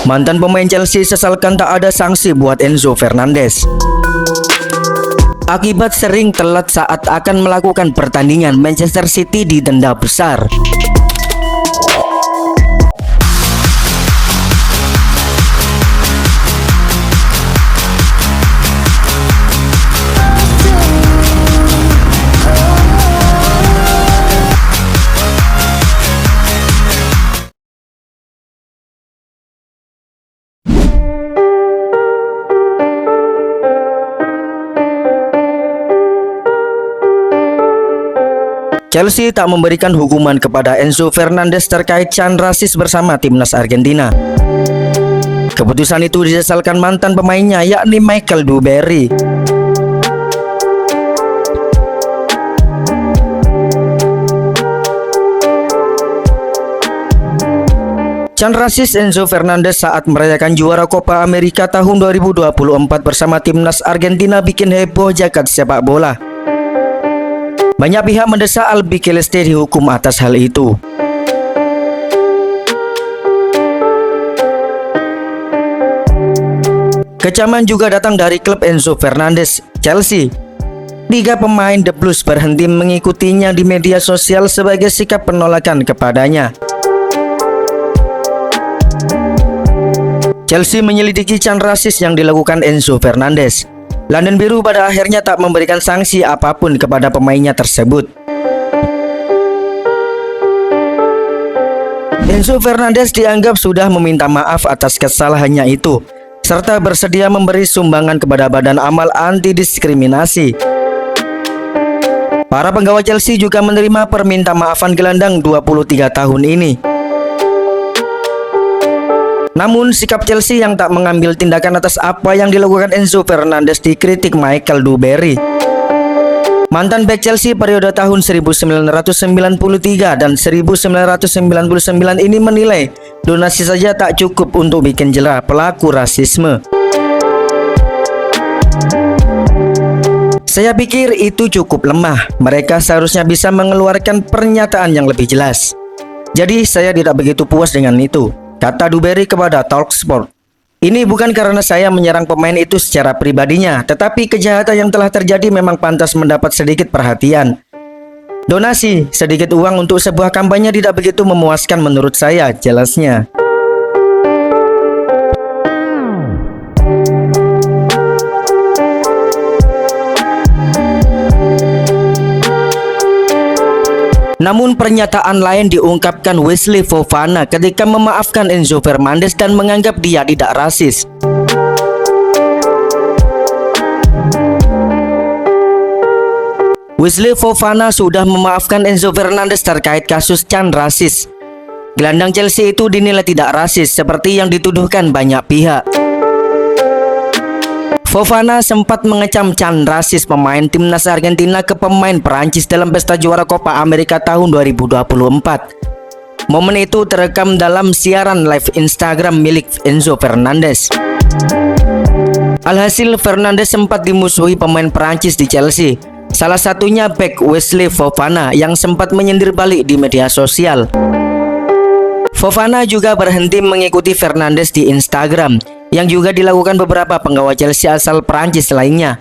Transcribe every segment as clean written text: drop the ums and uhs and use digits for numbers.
Mantan pemain Chelsea sesalkan tak ada sanksi buat Enzo Fernandez akibat sering telat saat akan melakukan pertandingan. Manchester City didenda besar. Chelsea tak memberikan hukuman kepada Enzo Fernandez terkait can rasis bersama timnas Argentina. Keputusan itu disesalkan mantan pemainnya, yakni Michael Duberry. Can rasis Enzo Fernandez saat merayakan juara Copa America tahun 2024 bersama timnas Argentina bikin heboh jagat sepak bola. Banyak pihak mendesak Albiceleste dihukum atas hal itu. Kecaman juga datang dari klub Enzo Fernandez, Chelsea. 3 pemain The Blues berhenti mengikutinya di media sosial sebagai sikap penolakan kepadanya. Chelsea menyelidiki can rasis yang dilakukan Enzo Fernandez. London Biru pada akhirnya tak memberikan sanksi apapun kepada pemainnya tersebut. Enzo Fernandez dianggap sudah meminta maaf atas kesalahannya itu, serta bersedia memberi sumbangan kepada Badan Amal Anti Diskriminasi. Para penggawa Chelsea juga menerima permintaan maafan gelandang 23 tahun ini. Namun sikap Chelsea yang tak mengambil tindakan atas apa yang dilakukan Enzo Fernandez dikritik Michael Duberry. Mantan bek Chelsea periode tahun 1993 dan 1999 ini menilai donasi saja tak cukup untuk bikin jela pelaku rasisme. Saya pikir itu cukup lemah. Mereka seharusnya bisa mengeluarkan pernyataan yang lebih jelas. Jadi saya tidak begitu puas dengan itu, kata Duberry kepada Talksport. Ini bukan karena saya menyerang pemain itu secara pribadinya, tetapi kejahatan yang telah terjadi memang pantas mendapat sedikit perhatian. Donasi, sedikit uang untuk sebuah kampanye tidak begitu memuaskan menurut saya, jelasnya. Namun pernyataan lain diungkapkan Wesley Fofana ketika memaafkan Enzo Fernandez dan menganggap dia tidak rasis. Wesley Fofana sudah memaafkan Enzo Fernandez terkait kasus can rasis. Gelandang Chelsea itu dinilai tidak rasis seperti yang dituduhkan banyak pihak. Fofana sempat mengecam can rasis pemain timnas Argentina ke pemain Perancis dalam pesta juara Copa America tahun 2024. Momen itu terekam dalam siaran live Instagram milik Enzo Fernandez. Alhasil Fernandez sempat dimusuhi pemain Perancis di Chelsea, salah satunya bek Wesley Fofana yang sempat menyindir balik di media sosial. Fofana juga berhenti mengikuti Fernandez di Instagram, yang juga dilakukan beberapa penggawa Chelsea asal Perancis lainnya.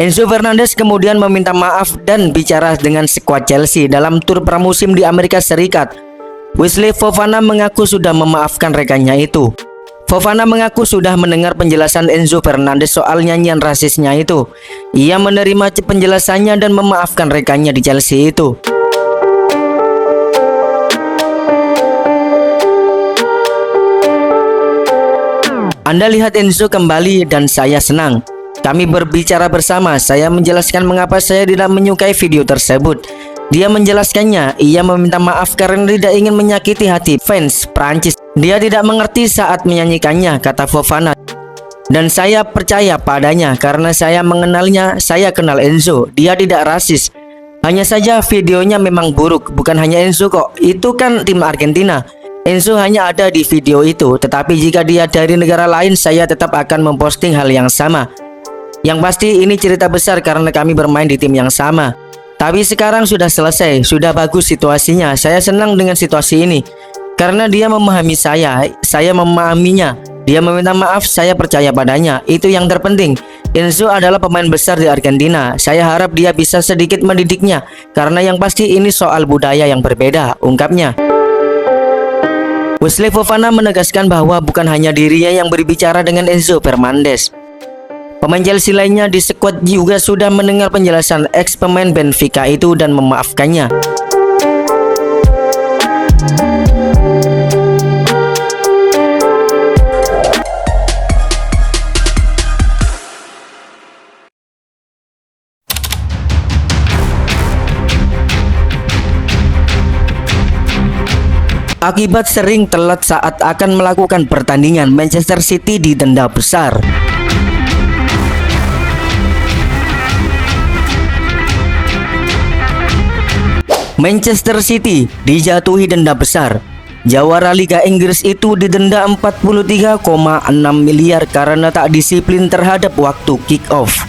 Enzo Fernandez kemudian meminta maaf dan bicara dengan skuad Chelsea dalam tur pramusim di Amerika Serikat. Wesley Fofana mengaku sudah memaafkan rekannya itu. Fofana mengaku sudah mendengar penjelasan Enzo Fernandez soal nyanyian rasisnya itu. Ia menerima penjelasannya dan memaafkan rekannya di Chelsea itu. Anda lihat Enzo kembali dan saya senang. Kami berbicara bersama, saya menjelaskan mengapa saya tidak menyukai video tersebut. Dia menjelaskannya, ia meminta maaf karena tidak ingin menyakiti hati fans Prancis. Dia tidak mengerti saat menyanyikannya, kata Fofana. Dan saya percaya padanya karena saya mengenalnya, saya kenal Enzo. Dia tidak rasis. Hanya saja videonya memang buruk, bukan hanya Enzo kok. Itu kan tim Argentina. Enzo hanya ada di video itu, tetapi jika dia dari negara lain, saya tetap akan memposting hal yang sama. Yang pasti ini cerita besar karena kami bermain di tim yang sama. Tapi sekarang sudah selesai, sudah bagus situasinya. Saya senang dengan situasi ini. Karena dia memahami saya memahaminya. Dia meminta maaf, saya percaya padanya. Itu yang terpenting. Enzo adalah pemain besar di Argentina. Saya harap dia bisa sedikit mendidiknya. Karena yang pasti ini soal budaya yang berbeda, ungkapnya. Wesley Fofana menegaskan bahwa bukan hanya dirinya yang berbicara dengan Enzo Fernandez. Pemain Chelsea lainnya di skuad juga sudah mendengar penjelasan ex pemain Benfica itu dan memaafkannya. Akibat sering telat saat akan melakukan pertandingan, Manchester City didenda besar. Manchester City dijatuhi denda besar. Jawara Liga Inggris itu didenda 43,6 miliar karena tak disiplin terhadap waktu kick-off.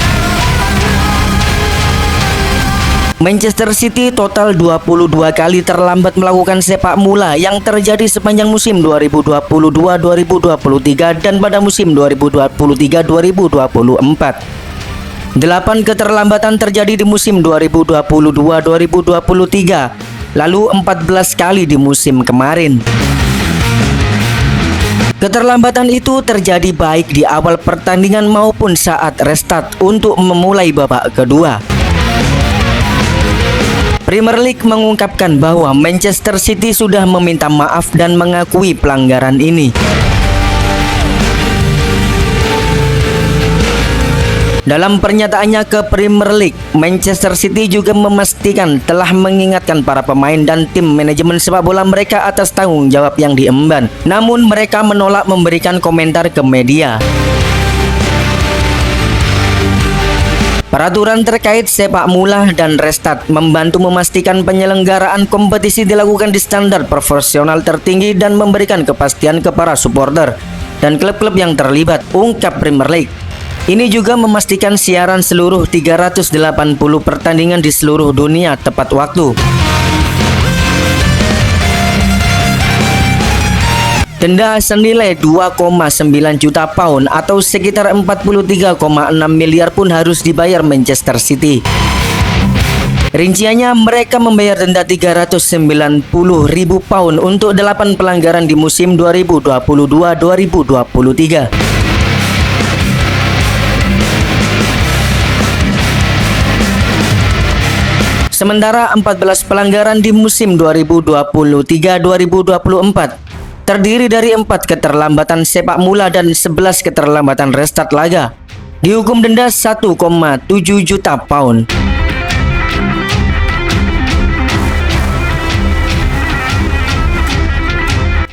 Manchester City total 22 kali terlambat melakukan sepak mula yang terjadi sepanjang musim 2022-2023 dan pada musim 2023-2024. 8 keterlambatan terjadi di musim 2022-2023, lalu 14 kali di musim kemarin. Keterlambatan itu terjadi baik di awal pertandingan maupun saat restart untuk memulai babak kedua. Premier League mengungkapkan bahwa Manchester City sudah meminta maaf dan mengakui pelanggaran ini. Dalam pernyataannya ke Premier League, Manchester City juga memastikan telah mengingatkan para pemain dan tim manajemen sepak bola mereka atas tanggung jawab yang diemban. Namun mereka menolak memberikan komentar ke media. Peraturan terkait sepak mula dan restart membantu memastikan penyelenggaraan kompetisi dilakukan di standar profesional tertinggi dan memberikan kepastian ke para supporter dan klub-klub yang terlibat, ungkap Premier League. Ini juga memastikan siaran seluruh 380 pertandingan di seluruh dunia tepat waktu. Denda senilai 2,9 juta pound atau sekitar 43,6 miliar pun harus dibayar Manchester City. Rinciannya, mereka membayar denda 390.000 pound untuk 8 pelanggaran di musim 2022-2023. Sementara 14 pelanggaran di musim 2023-2024 terdiri dari 4 keterlambatan sepak mula dan 11 keterlambatan restart laga. Dihukum denda 1,7 juta pound.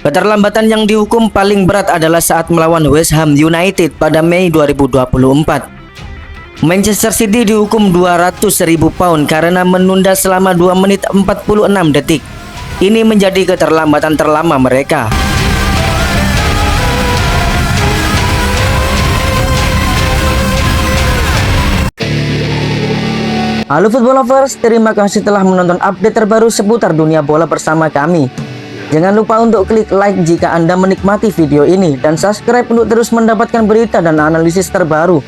Keterlambatan yang dihukum paling berat adalah saat melawan West Ham United pada Mei 2024. Manchester City dihukum 200.000 pound karena menunda selama 2 menit 46 detik. Ini menjadi keterlambatan terlama mereka. Halo football lovers, terima kasih telah menonton update terbaru seputar dunia bola bersama kami. Jangan lupa untuk klik like jika Anda menikmati video ini dan subscribe untuk terus mendapatkan berita dan analisis terbaru.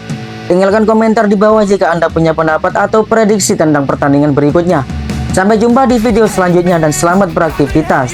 Tinggalkan komentar di bawah jika Anda punya pendapat atau prediksi tentang pertandingan berikutnya. Sampai jumpa di video selanjutnya dan selamat beraktivitas.